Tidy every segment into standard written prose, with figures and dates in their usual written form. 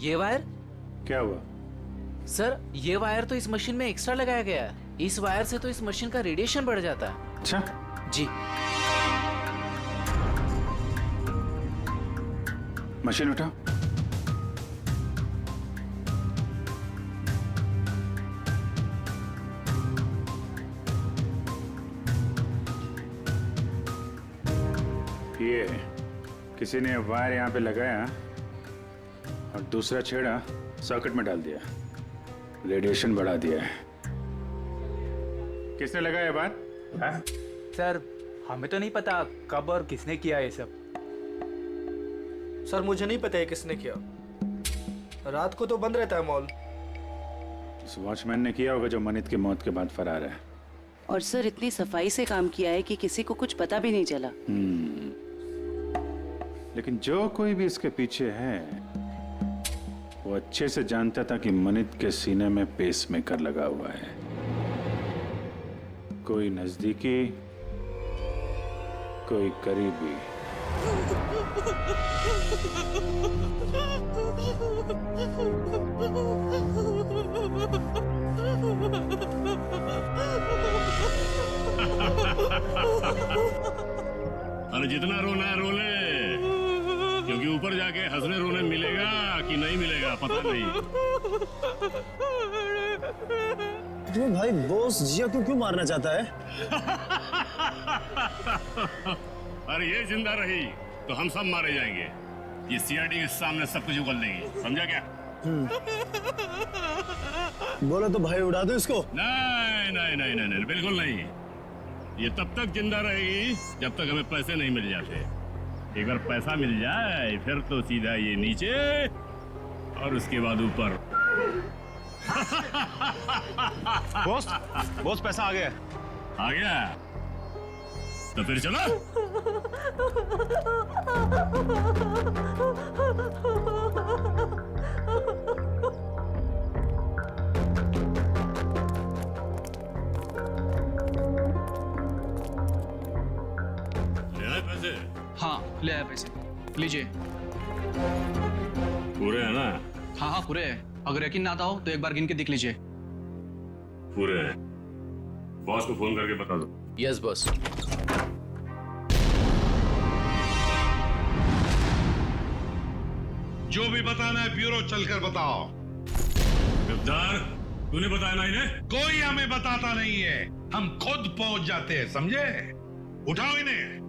ये वायर? क्या हुआ? सर ये वायर तो इस मशीन में एक्स्ट्रा लगाया गया है। इस वायर से तो इस मशीन का रेडिएशन बढ़ जाता है। अच्छा, जी। मशीन उठाओ। ये किसी ने वायर यहाँ पे लगाया और दूसरा छेड़ा सॉकेट में डाल दिया, रेडिएशन बढ़ा दिया है। किसने लगाया बात? हाँ? सर हमें तो नहीं पता कब और किसने किया ये सब। सर मुझे नहीं पता है किसने किया, रात को तो बंद रहता है मॉल। उस वॉचमैन ने किया होगा जो मनित की मौत के बाद फरार है। और सर इतनी सफाई से काम किया है कि किसी को कुछ पता भी नहीं चला। लेकिन जो कोई भी इसके पीछे है वो अच्छे से जानता था कि मनित के सीने में पेसमेकर लगा हुआ है। कोई नजदीकी, कोई करीबी। अरे जितना रोना है रो ले, क्योंकि ऊपर जाके हंसने रोने मिलेगा कि नहीं मिलेगा पता नहीं। तो भाई बॉस जिया को क्यों मारना चाहता है? अरे ये जिंदा रही तो हम सब मारे जाएंगे। ये सीआईडी के सामने सब कुछ उगल देगी, समझा क्या? बोलो तो भाई उड़ा दो इसको। नहीं नहीं नहीं नहीं नहीं, बिल्कुल नहीं। ये तब तक जिंदा रहेगी जब तक हमें पैसे नहीं मिल जाते। एक बार पैसा मिल जाए फिर तो सीधा ये नीचे और उसके बाद ऊपर। बॉस बॉस पैसा आ गया। आ गया तो फिर चलो। ले आए पैसे? हाँ ले आया पैसे, लीजिए। पूरे है ना? हाँ हाँ पूरे है। अगर यकीन ना आता हो तो एक बार गिन के देख लीजिए। पूरे हैं। बॉस को फोन करके बता दो। Yes boss. जो भी बताना है ब्यूरो चलकर बताओ। गिरफ्तार तूने बताया ना इन्हें? कोई हमें बताता नहीं है, हम खुद पहुंच जाते हैं, समझे? उठाओ इन्हें।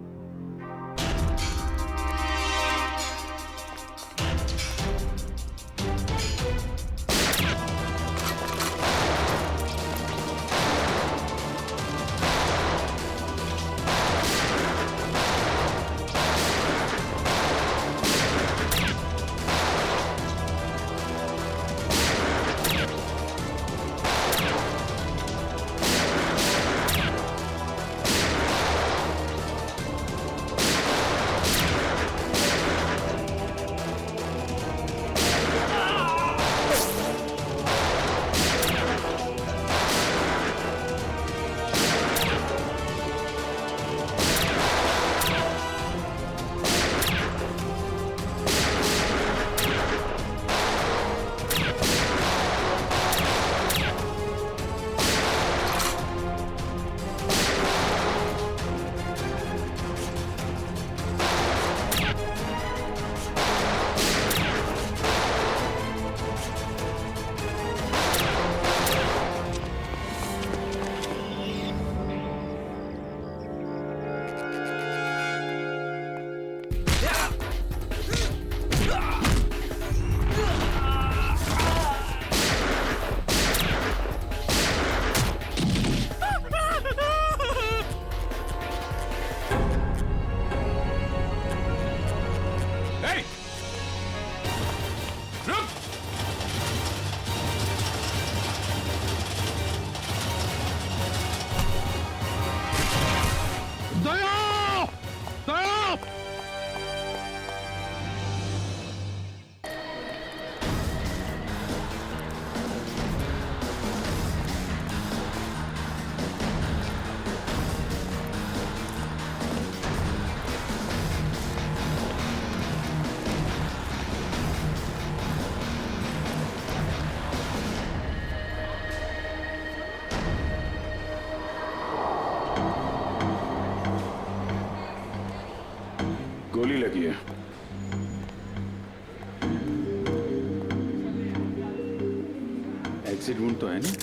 एसिड वुंड तो है नहीं,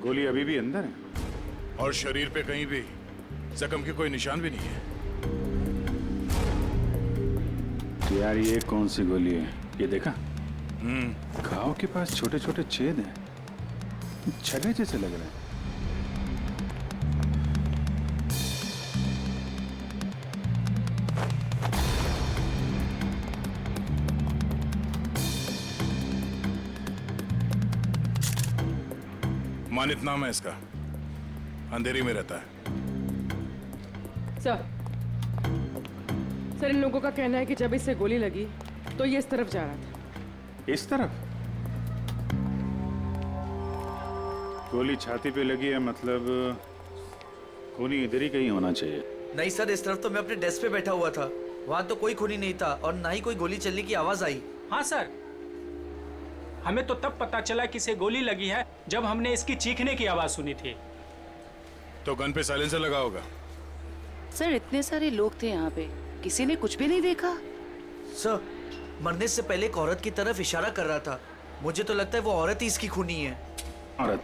गोली अभी भी अंदर है। और शरीर पे कहीं भी जख्म के कोई निशान भी नहीं है। यार ये कौन सी गोली है, ये देखा? घाव के पास छोटे छोटे छेद हैं, छले जैसे लग रहे हैं। मानित नाम है इसका, अंधेरी में रहता है। सर इन लोगों का कहना है कि जब इससे गोली लगी तो ये इस तरफ जा रहा था। इस तरफ? गोली छाती पे लगी है, मतलब खूनी इधर ही कहीं होना चाहिए। नहीं सर, इस तरफ तो मैं अपने डेस्क पे बैठा हुआ था, वहाँ तो कोई खूनी नहीं था और ना ही कोई गोली चलने की आवाज आई। हाँ सर, हमें तो तब पता चला कि इसे गोली लगी है जब हमने इसकी चीखने की आवाज सुनी थी। तो गन पे साइलेंसर लगा होगा। सर इतने सारे लोग थे यहाँ पे, किसी ने कुछ भी नहीं देखा? सर मरने से पहले एक औरत की तरफ इशारा कर रहा था, मुझे तो लगता है वो औरत ही इसकी खूनी है। औरत?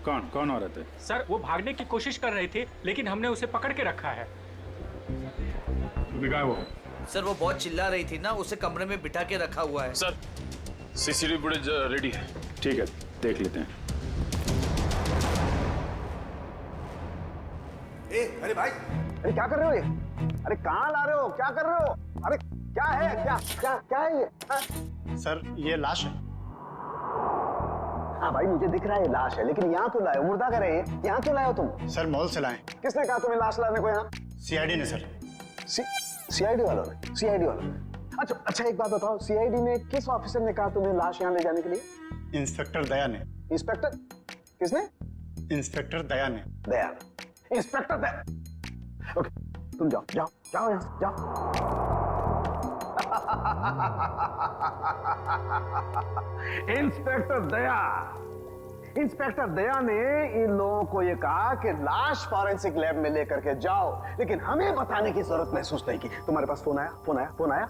कौन कौन औरत है? सर वो भागने की कोशिश कर रही थी लेकिन हमने उसे पकड़ के रखा है। वो सर वो बहुत चिल्ला रही थी ना, उसे कमरे में बिठा के रखा हुआ है। सर सीसीटीवी फुटेज रेडी है। ठीक है, देख लेते हैं। अरे भाई, अरे क्या कर रहे हो ये? अरे कहाँ ला रहे हो, क्या कर रहे हो? अरे क्या है, क्या क्या क्या है ये? सर ये लाश है। हाँ भाई मुझे दिख रहा है ये लाश है, लेकिन यहाँ क्यों लाए हो? मुर्दा कर रहे हैं, यहाँ क्यों लाए हो तुम? सर मॉल से लाए। किसने कहा तुम्हें लाश लाने को यहाँ? सीआईडी ने सर। सीआईडी वालों ने? सीआईडी वालों ने? अच्छा एक बात बताओ, सीआईडी में किस ऑफिसर ने कहा तुम्हें लाश यहाँ ले जाने के लिए? इंस्पेक्टर दया ने। इंस्पेक्टर? किसने? इंस्पेक्टर दया ने। दया, इंस्पेक्टर दया। ओके तुम जाओ जाओ जाओ यहाँ से, जाओ। इंस्पेक्टर दया, इंस्पेक्टर दया ने इन लोगों को ये कहा कि लाश फॉरेंसिक लैब में लेकर के जाओ, लेकिन हमें बताने की जरूरत महसूस नहीं की। तुम्हारे पास फोन आया? फोन आया? फोन आया?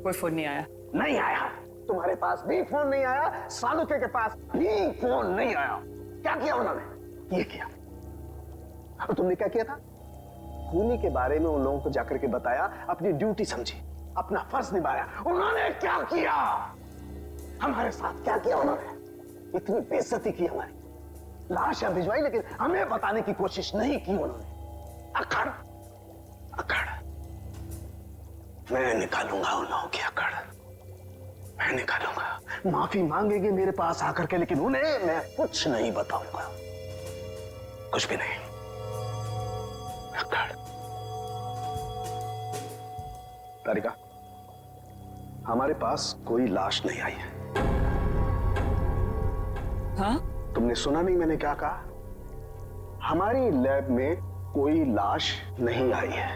कोई फोन नहीं आया। नहीं आया? तुम्हारे पास भी फोन नहीं आया, सालुके के पास भी फोन नहीं आया। क्या किया उन्होंने? ये किया। अब तुमने क्या किया था? खूनी के बारे में उन लोगों को जाकर के बताया, अपनी ड्यूटी समझी, अपना फर्ज निभाया। उन्होंने क्या किया? हमारे साथ क्या किया उन्होंने? इतनी बेइज्जती की हमारी, लाशें भिजवाई लेकिन हमें बताने की कोशिश नहीं की उन्होंने। अकड़ अकड़, मैं निकालूंगा उन लोगों की अकड़, मैं निकालूंगा। माफी मांगेंगे मेरे पास आकर के, लेकिन उन्हें मैं कुछ नहीं बताऊंगा, कुछ भी नहीं। अकड़। तारिका, हमारे पास कोई लाश नहीं आई है। हाँ? तुमने सुना नहीं मैंने क्या कहा? हमारी लैब में कोई लाश नहीं आई है।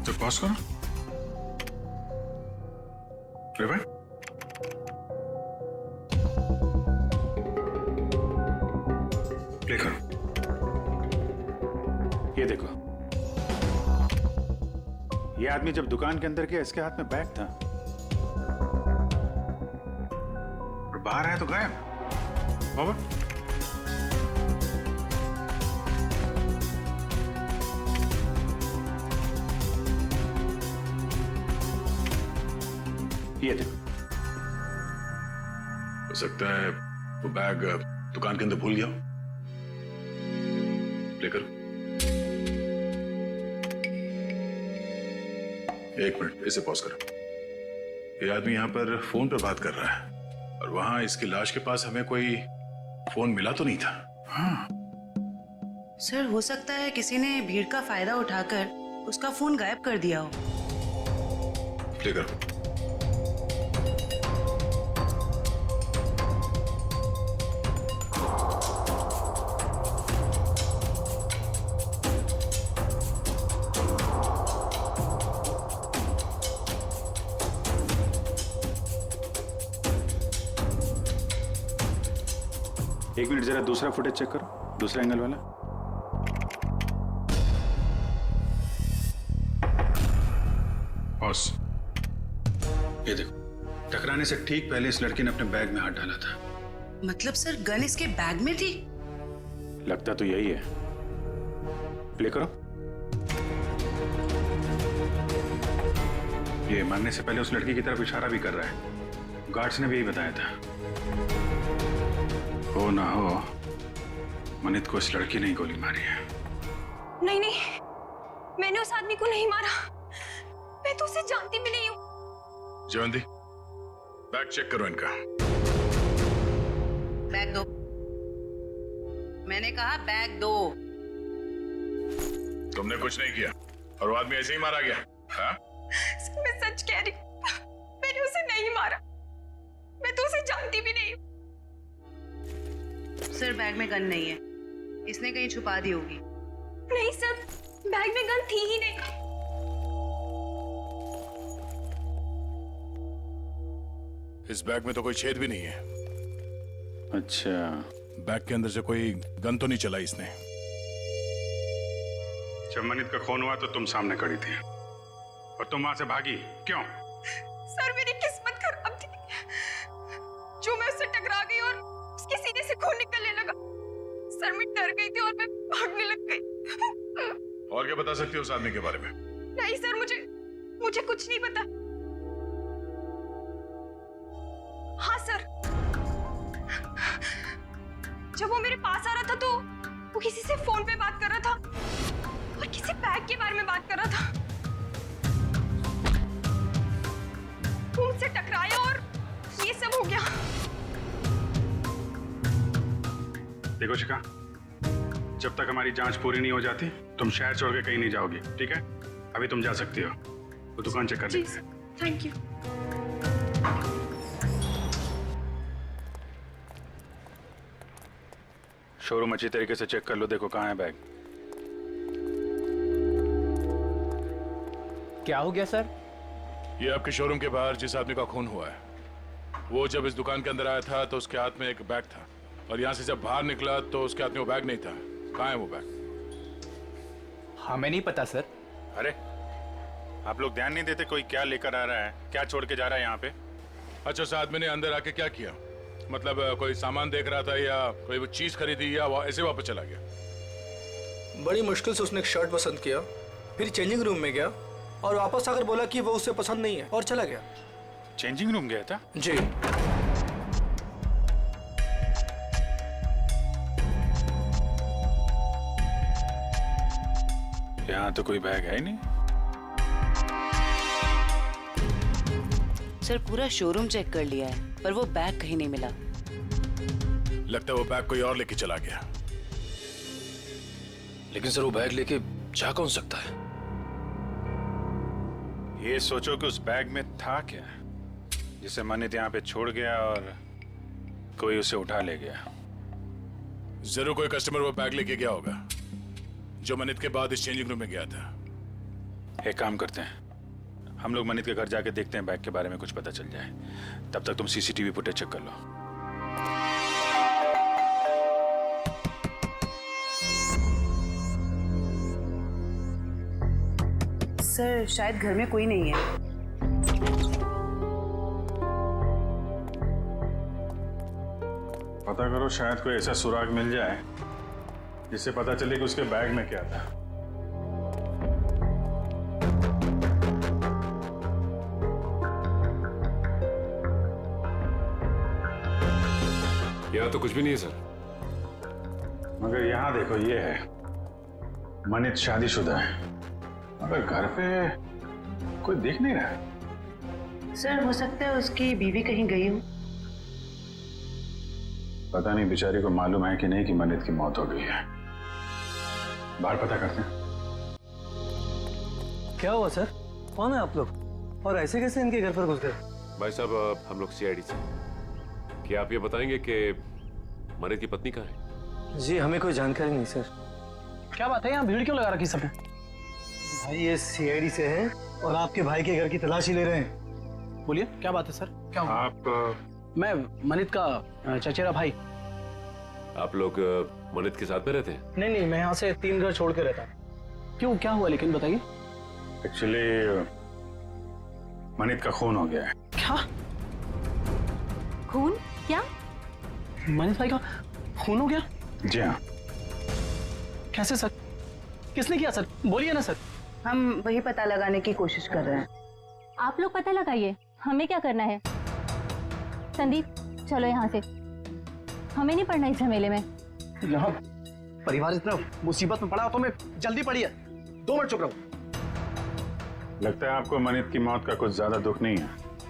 तो पॉज करो। रिवर्ट। प्ले करो। ये देखो, ये आदमी जब दुकान के अंदर गया इसके हाथ में बैग था, और बाहर आया तो गायब। ओवर। ये देखो, हो सकता है वो बैग दुकान के अंदर भूल गया हो। प्ले करो। एक मिनट, इसे पॉज करो। ये आदमी यहाँ पर फोन पे बात कर रहा है और वहां इसकी लाश के पास हमें कोई फोन मिला तो नहीं था। हाँ, सर हो सकता है किसी ने भीड़ का फायदा उठाकर उसका फोन गायब कर दिया हो। प्ले करो। एक मिनट जरा दूसरा फुटेज चेक करो, दूसरा एंगल वाला। बॉस ये देखो, टकराने से ठीक पहले इस लड़की ने अपने बैग में हाथ डाला था। मतलब सर गन इसके बैग में थी? लगता तो यही है। प्ले करो। ये मारने से पहले उस लड़की की तरफ इशारा भी कर रहा है। गार्ड्स ने भी यही बताया था। हो ना हो, मनित को इस लड़की ने ही गोली मारी है। नहीं नहीं, मैंने उस आदमी को नहीं मारा। मैं तो उसे जानती भी नहीं हूँ। जयवंती, बैग चेक करो इनका। बैग दो। मैंने कहा बैग दो। तुमने कुछ नहीं किया और वो आदमी ऐसे ही मारा गया? हाँ? मैं सच कह रही हूँ, मैंने उसे नहीं मारा। मैं तो उसे जानती भी नहीं हूँ। सर बैग में गन नहीं है, इसने कहीं छुपा दी होगी। नहीं सर, बैग में गन थी ही नहीं। इस बैग में तो कोई छेद भी नहीं है। अच्छा, बैग के अंदर से कोई गन तो नहीं चला इसने। जब मनित का खून हुआ तो तुम सामने खड़ी थी और तुम वहां से भागी क्यों? सर मेरी किस्मत खराब थी, जो मैं उससे टकरा गई और उसके सीने से खून निकलने लगा। सर मैं डर गई थी और मैं भागने लग गई। और क्या बता सकती हो उस आदमी के बारे में? नहीं सर, मुझे कुछ नहीं पता। हाँ सर, जब वो मेरे पास आ रहा था तो वो किसी से फोन पे बात कर रहा था और किसी बैग के बारे में बात कर रहा था। वो मुझसे टकराया और ये सब हो गया। देखो शिखा, जब तक हमारी जांच पूरी नहीं हो जाती तुम शहर छोड़ के कहीं नहीं जाओगी, ठीक है? अभी तुम जा सकती हो, वो दुकान चेक कर लेते हैं। Thank you. शोरूम अच्छी तरीके से चेक कर लो, देखो कहाँ है बैग। क्या हो गया सर? ये आपके शोरूम के बाहर जिस आदमी का खून हुआ है, वो जब इस दुकान के अंदर आया था तो उसके हाथ में एक बैग था और यहाँ से जब बाहर निकला तो उसके हाथ में वो बैग नहीं था। कहाँ है वो बैग? हमें नहीं पता सर। अरे आप लोग ध्यान नहीं देते कोई क्या लेकर आ रहा है, क्या छोड़ के जा रहा है यहाँ पे? अच्छा, उस आदमी ने अंदर आके क्या किया? मतलब कोई सामान देख रहा था या कोई वो चीज खरीदी या ऐसे वापस चला गया? बड़ी मुश्किल से उसने एक शर्ट पसंद किया, फिर चेंजिंग रूम में गया और वापस आकर बोला कि वो उसे पसंद नहीं है और चला गया। चेंजिंग रूम गया था? जी। यहाँ तो कोई बैग है ही नहीं। सर पूरा शोरूम चेक कर लिया है पर वो बैग कहीं नहीं मिला। लगता है वो बैग कोई और लेके चला गया। लेकिन सर वो बैग लेके जा कौन सकता है? ये सोचो कि उस बैग में था क्या जिसे मनित यहाँ पे छोड़ गया और कोई उसे उठा ले गया। जरूर कोई कस्टमर वो बैग लेके गया होगा जो मनित के बाद इस चेंजिंग रूम में गया था। एक काम करते हैं, हम लोग मनित के घर जाके देखते हैं बैग के बारे में कुछ पता चल जाए। तब तक तुम सीसीटीवी फुटेज चेक कर लो। सर शायद घर में कोई नहीं है। पता करो, शायद कोई ऐसा सुराग मिल जाए जिससे पता चले कि उसके बैग में क्या था। यहाँ तो कुछ भी नहीं है सर। मगर यहाँ देखो, ये है मनित शादीशुदा है, मगर घर पे कोई दिख नहीं रहा। सर हो सकता है उसकी बीवी कहीं गई हो। पता नहीं बेचारी को मालूम है कि नहीं कि मनित की मौत हो गई है। बाहर पता करते हैं। क्या हुआ सर? कौन है आप लोग और ऐसे कैसे इनके घर पर घुस गए? भाई साहब हम लोग सीआईडी से। क्या आप ये बताएंगे कि मनित की पत्नी कहाँ है? जी हमें कोई जानकारी नहीं सर। क्या बात है, यहाँ भीड़ क्यों लगा रखी सबने? भाई ये सीआईडी से है और आपके भाई के घर की तलाशी ले रहे हैं। बोलिए क्या बात है सर, क्या हुआ? आप मैं मनित का चचेरा भाई। आप लोग मनित के साथ में रहते हैं? नहीं, मैं यहाँ से 3 घर छोड़ के रहता हूँ। क्यों, क्या हुआ लेकिन बताइए। एक्चुअली मनित का खून हो गया है। क्या खून? क्या? मनित भाई का खून हो गया? जी हाँ। कैसे सर? किसने किया सर? बोलिए ना सर। हम वही पता लगाने की कोशिश कर रहे हैं। आप लोग पता लगाइए, हमें क्या करना है। संदीप चलो यहाँ से, हमें नहीं पड़ना इस झमेले में। यहाँ परिवार इतना मुसीबत में पड़ा तो मैं जल्दी पड़ी है। 2 मिनट चुप रहो। लगता है आपको मनित की मौत का कुछ ज्यादा दुख नहीं है।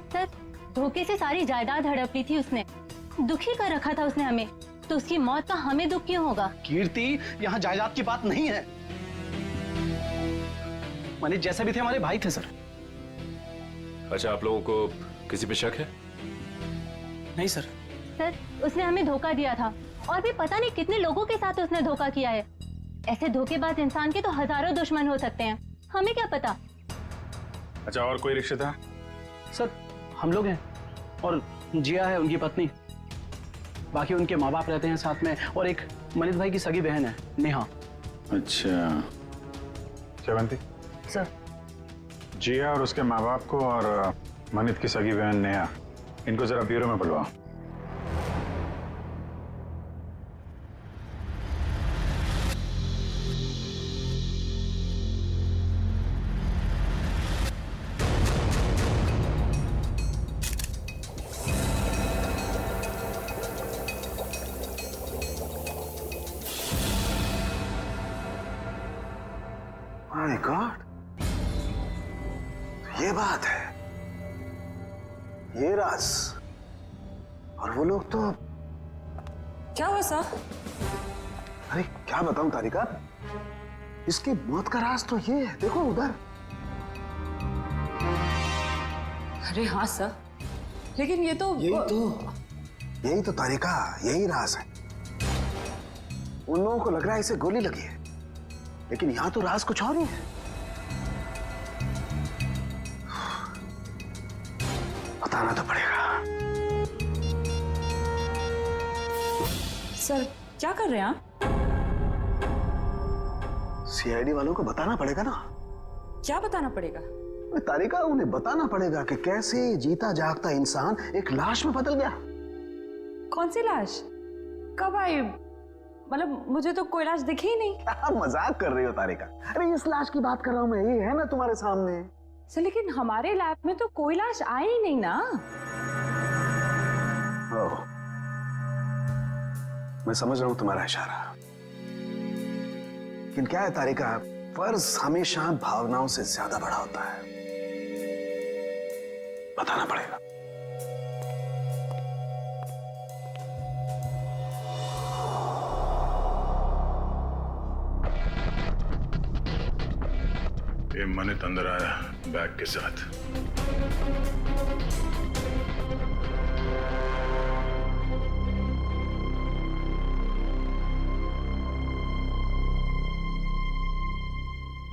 सर धोखे से सारी जायदाद हड़प ली थी उसने, दुखी कर रखा था उसने हमें, तो उसकी मौत का हमें दुख क्यों होगा? कीर्ति, यहाँ जायदाद की बात नहीं है। मनीष जैसे भी थे हमारे भाई थे सर। अच्छा, आप लोगों को किसी पे शक है? नहीं सर। सर उसने हमें धोखा दिया था और भी पता नहीं कितने लोगों के साथ उसने धोखा किया है। ऐसे धोखेबाज इंसान के तो हजारों दुश्मन हो सकते हैं, हमें क्या पता। अच्छा, और कोई रिश्तेदार? सर हम लोग हैं और जिया है उनकी पत्नी, बाकी उनके माँ बाप रहते हैं साथ में, और एक मनीष भाई की सगी बहन है नेहा। अच्छा श्रवंती सर। जिया और उसके माँ बाप को और मनित की सगी बहन नेहा, इनको जरा ब्यूरो में बुलवाओ। माय गॉड, ये बात है, ये राज। और वो लोग तो क्या हुआ सर? अरे क्या बताऊं तारिका, इसकी मौत का राज तो ये है, देखो उधर। अरे हाँ सर, लेकिन यही तो तारिका, यही राज है। उन लोगों को लग रहा है इसे गोली लगी है, लेकिन यहां तो राज कुछ और ही है। बताना तो पड़ेगा। सर क्या कर रहे हैं आप? सीआईडी वालों को बताना पड़ेगा ना। क्या बताना पड़ेगा? तारिका, उन्हें बताना पड़ेगा कि कैसे जीता जागता इंसान एक लाश में बदल गया। कौन सी लाश? कब आई? मतलब मुझे तो कोई लाश दिखी ही नहीं। आप मजाक कर रही हो तारिका। अरे इस लाश की बात कर रहा हूं मैं, ये है ना तुम्हारे सामने। सर लेकिन हमारे लैब में तो कोई लाश आई ही नहीं ना। ओह, मैं समझ रहा हूं तुम्हारा इशारा, लेकिन क्या है तारिका, फर्ज हमेशा भावनाओं से ज्यादा बड़ा होता है। बताना पड़ेगा। ये मनित अंदर आया बैग के साथ।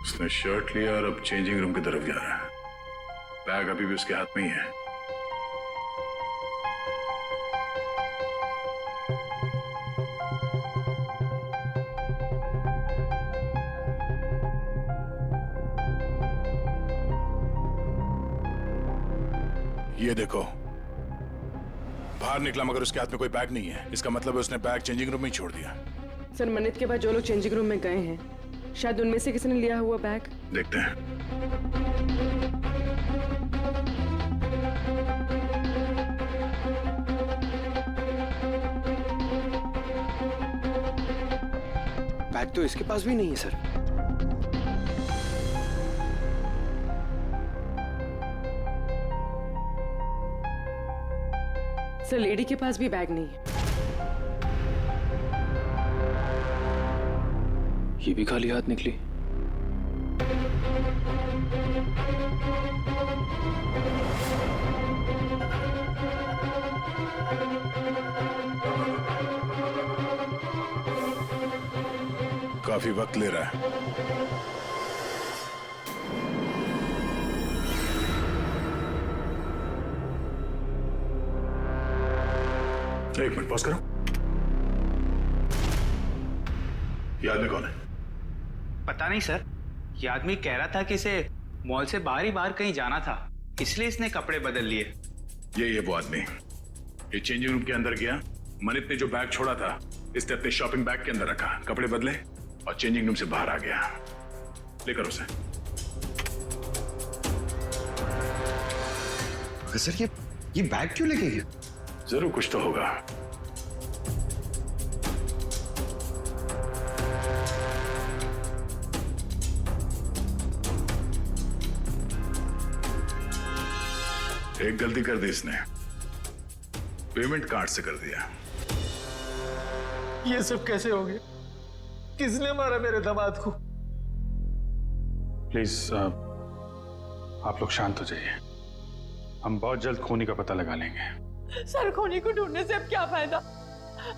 उसने शर्ट लिया और अब चेंजिंग रूम की तरफ जा रहा है। बैग अभी भी उसके हाथ में ही है। ये देखो, बाहर निकला मगर उसके हाथ में कोई बैग नहीं है। इसका मतलब है उसने बैग चेंजिंग रूम में ही छोड़ दिया। सर मनित के बाद जो लोग चेंजिंग रूम में गए हैं, शायद उनमें से किसी ने लिया हुआ बैग। देखते हैं। बैग तो इसके पास भी नहीं है सर। सर लेडी के पास भी बैग नहीं है। ये भी खाली हाथ निकली। काफी वक्त ले रहा है। एक मिनट पॉज करो। ये आदमी कौन है? पता नहीं सर, ये आदमी कह रहा था कि इसे मॉल से बाहर ही बाहर कहीं जाना था, इसलिए इसने कपड़े बदल लिए। ये वो आदमी ये चेंजिंग रूम के अंदर गया, मनित ने जो बैग छोड़ा था इसने अपने शॉपिंग बैग के अंदर रखा, कपड़े बदले और चेंजिंग रूम से बाहर आ गया। लेकर उसे। सर ये बैग क्यों लेके गया? जरूर कुछ तो होगा। एक गलती कर दी इसने, पेमेंट कार्ड से कर दिया। ये सब कैसे हो गया? किसने मारा मेरे दामाद को? प्लीज आप लोग शांत हो जाइए, हम बहुत जल्द खूनी का पता लगा लेंगे। सर, खूनी को ढूंढने से अब क्या फायदा?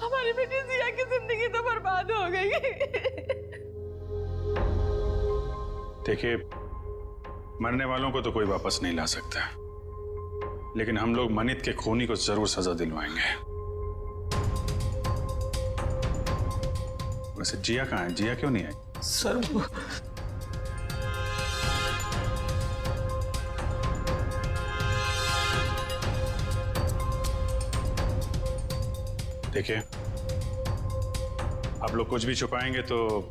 हमारी बेटी जिया की जिंदगी तो बर्बाद हो गई। देखिए, मरने वालों को तो कोई वापस नहीं ला सकता, लेकिन हम लोग मनित के खूनी को जरूर सजा दिलवाएंगे। वैसे जिया कहाँ है? जिया क्यों नहीं आई? सर वो देखिए, आप लोग कुछ भी छुपाएंगे तो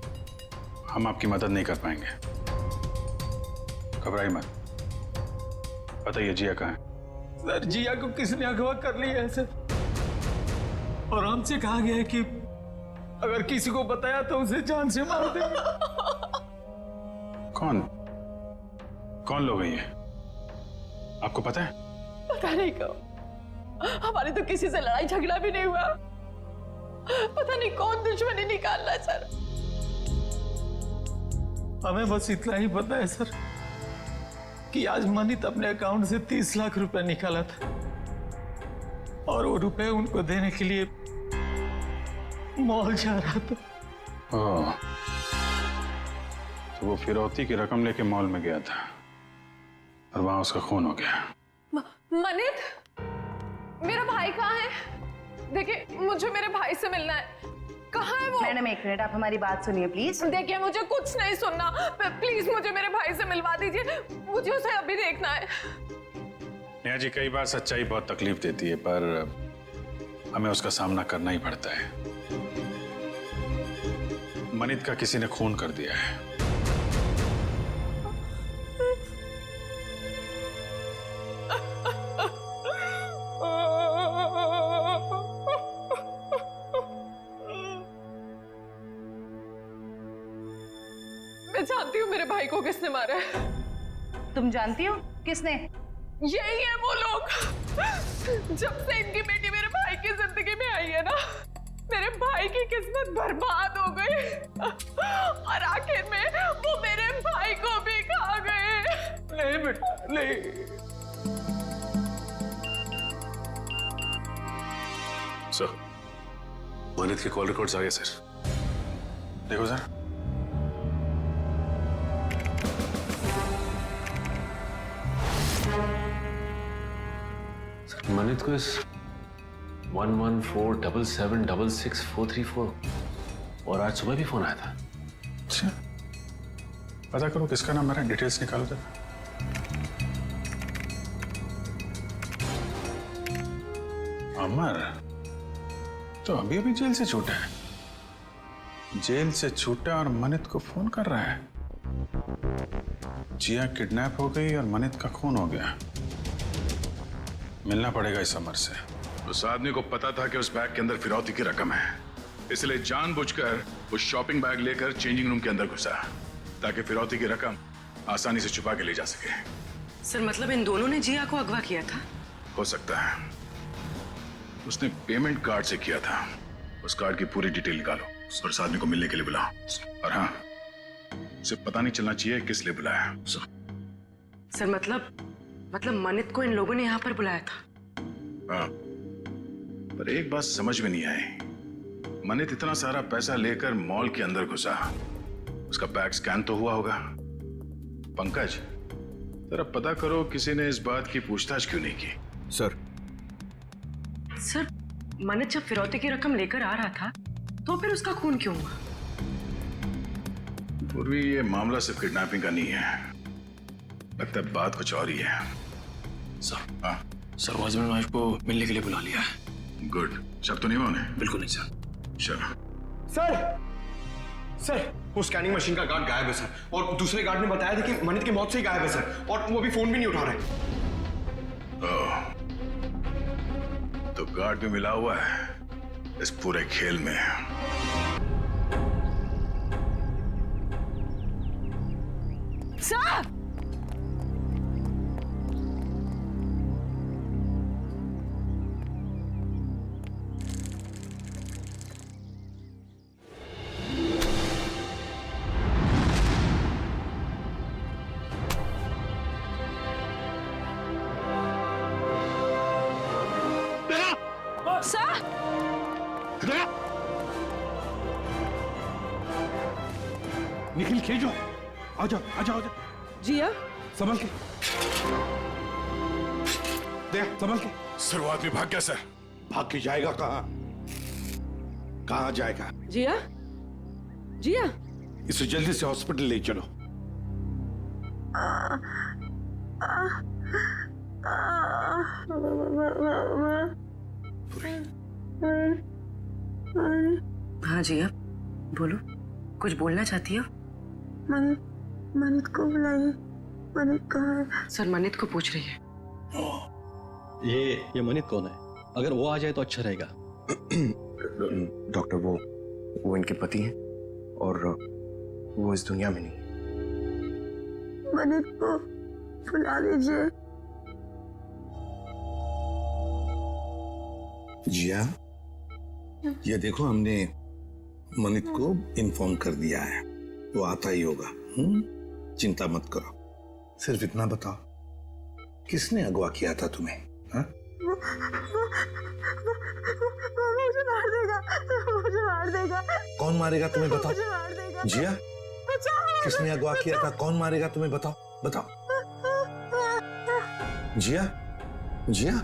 हम आपकी मदद नहीं कर पाएंगे। घबराइए मत, बताइए जिया कहाँ है? सर, जिया को किसने अगवा कर लिया है सर, और हमसे कहा गया है कि अगर किसी को बताया तो उसे जान से मार देंगे। कौन लोग हैं ये? आपको पता है? पता नहीं कब, हमारी तो किसी से लड़ाई झगड़ा भी नहीं हुआ। पता नहीं कौन दुश्मनी निकाल रहा है सर। हमें बस इतना ही पता है सर कि आज मनित अपने अकाउंट से 30 लाख रुपए निकाला था, और वो रुपए उनको देने के लिए मॉल जा रहा था। ओह, तो वो फिरौती की रकम लेके मॉल में गया था और वहां उसका खून हो गया। मनित, मेरा भाई कहाँ है? देखिए, मुझे मेरे भाई से मिलना है। कहाँ है वो? मैडम एक मिनट, आप हमारी बात सुनिए प्लीज। देखिए, मुझे कुछ नहीं सुनना, प्लीज मुझे मेरे भाई से मिलवा दीजिए, मुझे उसे अभी देखना है। नेहा जी, कई बार सच्चाई बहुत तकलीफ देती है, पर हमें उसका सामना करना ही पड़ता है। मनित का किसी ने खून कर दिया है। मैं जानती हूँ मेरे भाई को किसने मारा है। तुम जानती हो किसने? यही है वो लोग। जब से इनकी बेटी मेरे भाई की जिंदगी में आई है ना, मेरे भाई की किस्मत बर्बाद हो गई, और आखिर में वो मेरे भाई को भी खा गए। नहीं बेटा, नहीं। सर, मनित के कॉल रिकॉर्ड्स आ गए सर। देखो सर। मनित को इस 1147776644 और आज सुबह भी फोन आया था। अच्छा, पता करो किसका नंबर है, डिटेल्स निकालो जरा। अमर तो अभी अभी जेल से छूटा है। जेल से छूटा और मनित को फोन कर रहा है। जिया किडनैप हो गई और मनित का खून हो गया। मिलना पड़ेगा इस अमर से। उस आदमी को पता था कि उस बैग के अंदर फिरौती की रकम है, इसलिए जानबूझकर उस शॉपिंग बैग लेकर चेंजिंग रूम के अंदर घुसा, ताकि फिरौती की रकम आसानी से छुपा के ले जा सके। सर, मतलब इन दोनों ने जिया को अगवा किया था? हो सकता है। उसने पेमेंट कार्ड से किया था। उस कार्ड की पूरी डिटेल निकालो। और इस आदमी को मिलने के लिए बुलाओ। और हाँ, उसे पता नहीं चलना चाहिए किस लिए बुलाया। सर मतलब मनित को इन लोगों ने यहाँ पर बुलाया था। हाँ, पर एक बात समझ में नहीं आई। मनित इतना सारा पैसा लेकर मॉल के अंदर घुसा, उसका बैग स्कैन तो हुआ होगा। पंकज, जरा पता करो किसी ने इस बात की पूछताछ क्यों नहीं की। सर मनित जब फिरौती की रकम लेकर आ रहा था तो फिर उसका खून क्यों हुआ? पूर्वी, ये मामला सिर्फ किडनैपिंग का नहीं है, लगता है बात कुछ और ही है। सर, हाँ सर वो हस्बैंड वाइफ को मिलने के लिए बुला लिया है। गुड, शक तो नहीं हुआ उन्हें? बिल्कुल नहीं सर। चलो। सर वो स्कैनिंग मशीन का गार्ड गायब है सर, और दूसरे गार्ड ने बताया था कि मनित की मौत से ही गायब है सर, और वो अभी फोन भी नहीं उठा रहे। तो गार्ड भी मिला हुआ है इस पूरे खेल में। सर! निखिल खेजो, आ जाओ आ जाओ आ जाओ। जिया संभल के, दे संभल के। सर वो आदमी भाग गया सर। भाग के जाएगा कहाँ? कहाँ जाएगा? जिया जिया इसे जल्दी से हॉस्पिटल ले चलो। हाँ जिया बोलो, कुछ बोलना चाहती हो? मनित को बुलाइए। मनित कहाँ है? सर मनित को पूछ रही है। ये मनित कौन है? अगर वो आ जाए तो अच्छा रहेगा। डॉक्टर, वो इनके पति हैं और वो इस दुनिया में नहीं। मनित को बुला लीजिए। जिया, ये देखो हमने मनित को इन्फॉर्म कर दिया है, वो आता ही होगा। चिंता मत करो। सिर्फ इतना बताओ, किसने अगवा किया था तुम्हें? हाँ? मुझे मार देगा, मुझे मार देगा। कौन मारेगा तुम्हें बताओ? मुझे मार देगा। जिया, किसने अगवा किया था? कौन मारेगा तुम्हें बताओ बताओ। जिया जिया,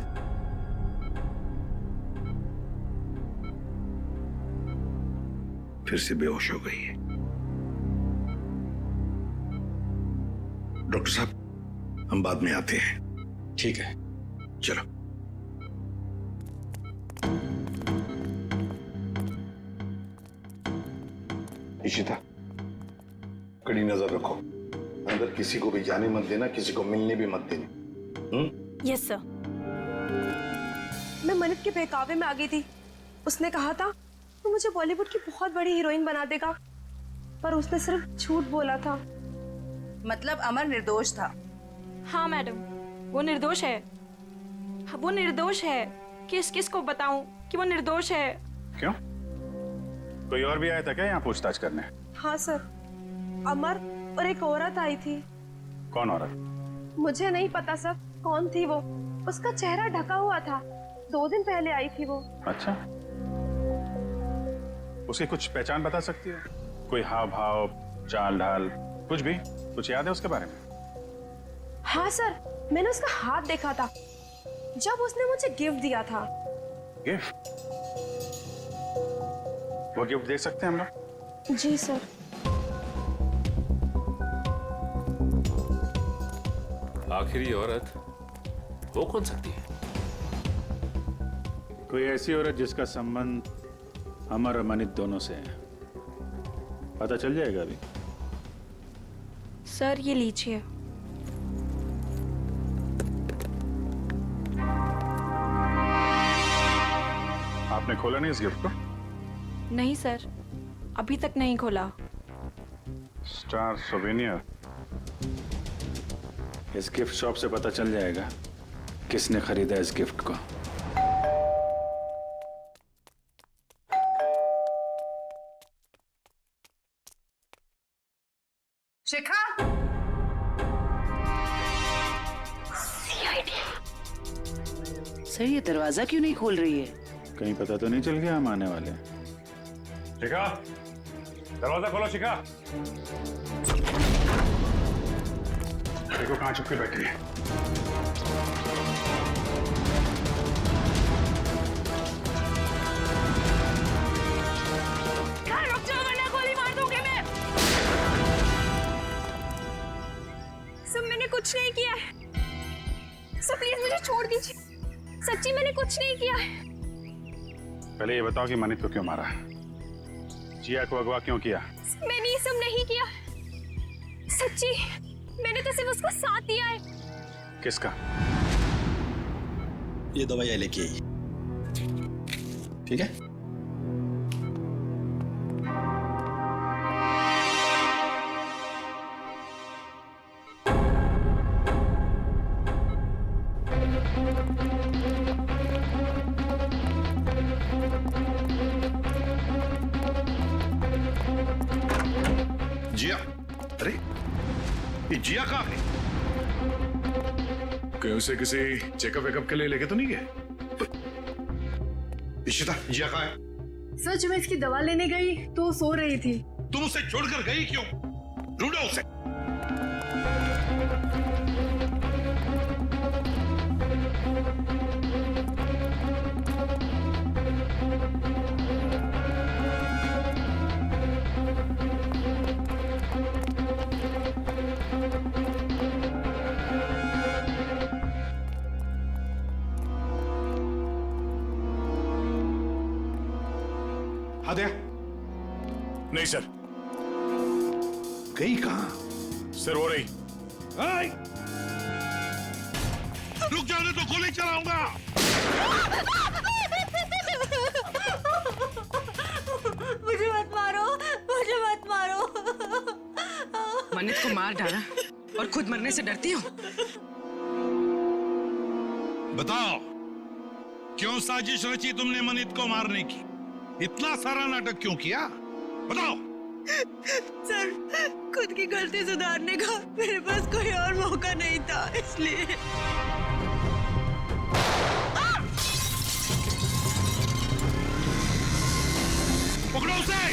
फिर से बेहोश हो गई है। डॉक्टर साहब, हम बाद में आते हैं। ठीक है, चलो। इशिता, कड़ी नजर रखो, अंदर किसी को भी जाने मत देना, किसी को मिलने भी मत देना। Yes sir. मैं मनित के बहकावे में आ गई थी। उसने कहा था वो मुझे बॉलीवुड की बहुत बड़ी हीरोइन बना देगा, पर उसने सिर्फ झूठ बोला था। मतलब अमर निर्दोष था? हाँ मैडम, वो निर्दोष है। वो निर्दोष है। किस किस को बताऊं कि वो निर्दोष है? क्यों? कोई और भी आया था क्या यहाँ पूछताछ करने? हाँ सर, अमर और एक औरत आई थी। कौन औरत? मुझे नहीं पता सर कौन थी वो। उसका चेहरा ढका हुआ था। 2 दिन पहले आई थी वो। अच्छा, उसकी कुछ पहचान बता सकती है? कोई हाव भाव, चाल ढाल, कुछ भी? कुछ याद है उसके बारे में? हाँ सर, मैंने उसका हाथ देखा था जब उसने मुझे गिफ्ट दिया था। गिफ्ट? वो गिफ्ट दे सकते हैं हम लोग? जी सर। आखिरी औरत वो कौन सकती है? कोई ऐसी औरत जिसका संबंध अमर और मनित दोनों से है। पता चल जाएगा अभी। सर ये लीजिए। आपने खोला नहीं इस गिफ्ट को? नहीं सर, अभी तक नहीं खोला। Star souvenir. इस गिफ्ट शॉप से पता चल जाएगा किसने खरीदा इस गिफ्ट को। हाँ, शिखा, सर ये दरवाजा क्यों नहीं खोल रही है? कहीं पता तो नहीं चल गया हम आने वाले हैं। शिखा, दरवाजा खोलो शिखा। देखो कहाँ छुप के बैठी है। रुक जाओ वरना गोली मार दूंगी मैं। सब मैंने कुछ नहीं किया है। सब प्लीज मुझे छोड़ दीजिए। सच्ची मैंने कुछ नहीं किया है। पहले ये बताओ कि मनित को क्यों मारा? जिया को अगवा क्यों किया? मैंने ये सब नहीं किया। सच्ची मैंने तो सिर्फ उसको साथ दिया है। किसका? ये दवाई लेके आई, ठीक है? जिया, अरे ये जिया कहाँ है? कहीं उसे किसी चेकअप वेकअप के लिए लेके तो नहीं गए? इशिता, जिया कहाँ है? सर जब मैं इसकी दवा लेने गई तो वो सो रही थी। तुम उसे छोड़कर गई क्यों? ढूंढो उसे। हाँ दया। नहीं सर। गई कहाँ? सर हो रही। रुक जाने तो गोली चलाऊंगा। मुझे मत मारो, मुझे मत मारो। मन्नत को मार डाला और खुद मरने से डरती हो? बताओ, क्यों साजिश रची तुमने मनित को मारने की? इतना सारा नाटक क्यों किया? बताओ। सर खुद की गलती सुधारने का मेरे पास कोई और मौका नहीं था, इसलिए। पकड़ो उसे।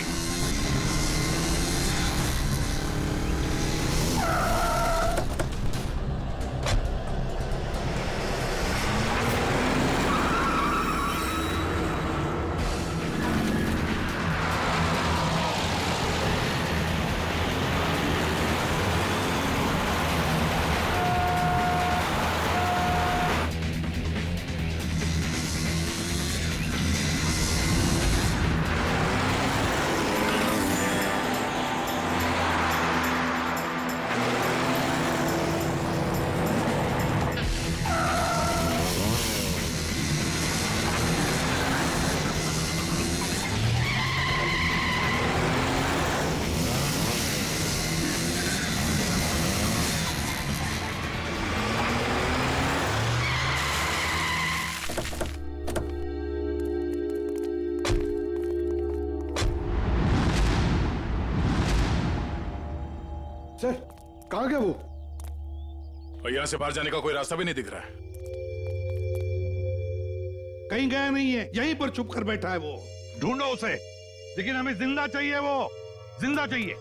सर कहाँ गया वो? और यहाँ से बाहर जाने का कोई रास्ता भी नहीं दिख रहा है। कहीं गया नहीं है, यहीं पर छुप कर बैठा है वो। ढूंढो उसे, लेकिन हमें जिंदा चाहिए, वो जिंदा चाहिए।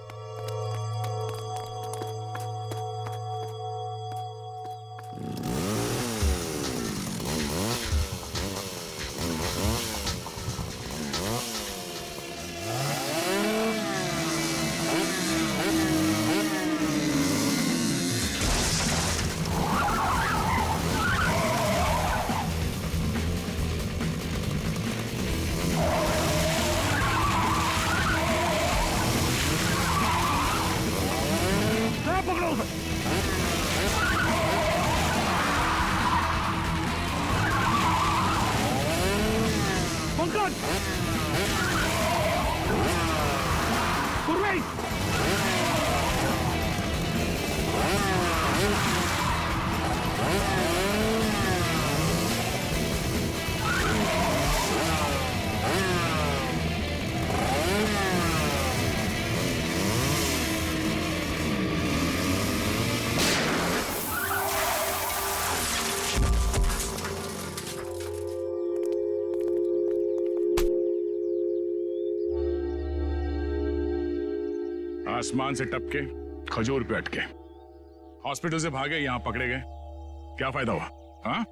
आसमान से टपके खजूर पे अटके, हॉस्पिटल से भागे, यहां पकड़े गए, क्या फायदा हुआ? हाँ?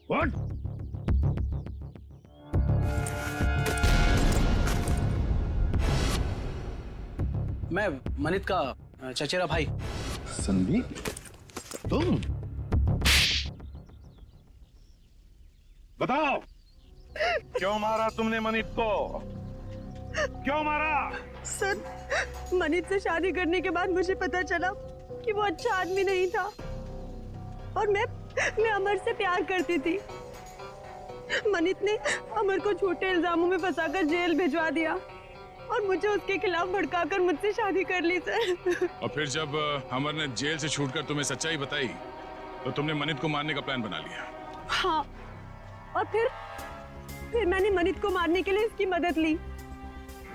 What? मैं मनित का चचेरा भाई। संदीप, तुम? बताओ, क्यों मारा तुमने मनित को? क्यों मारा? सर, मनित से शादी करने के बाद मुझे पता चला कि वो अच्छा आदमी नहीं था और मैं अमर से प्यार करती थी। मनित ने अमर को झूठे इल्जामों में फंसाकर जेल भिजवा दिया और मुझे उसके खिलाफ भड़काकर मुझसे शादी कर ली सर। और फिर जब अमर ने जेल से छूटकर तुम्हें सच्चाई बताई तो तुमने मनित को मारने का प्लान बना लिया। हाँ, और फिर मैंने मनित को मारने के लिए इसकी मदद ली,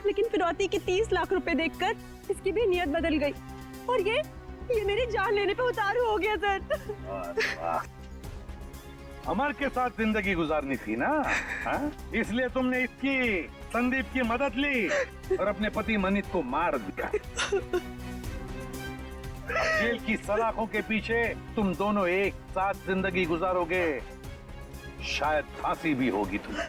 लेकिन फिरौती के 30 लाख रुपए देखकर इसकी भी नियत बदल गई और ये मेरी जान लेने पे उतारू हो गया सर। अमर के साथ जिंदगी गुजारनी थी ना, हाँ? इसलिए तुमने इसकी, संदीप की मदद ली और अपने पति मनित को मार दिया। जेल की सलाखों के पीछे तुम दोनों एक साथ जिंदगी गुजारोगे, शायद फांसी भी होगी तुम्हें।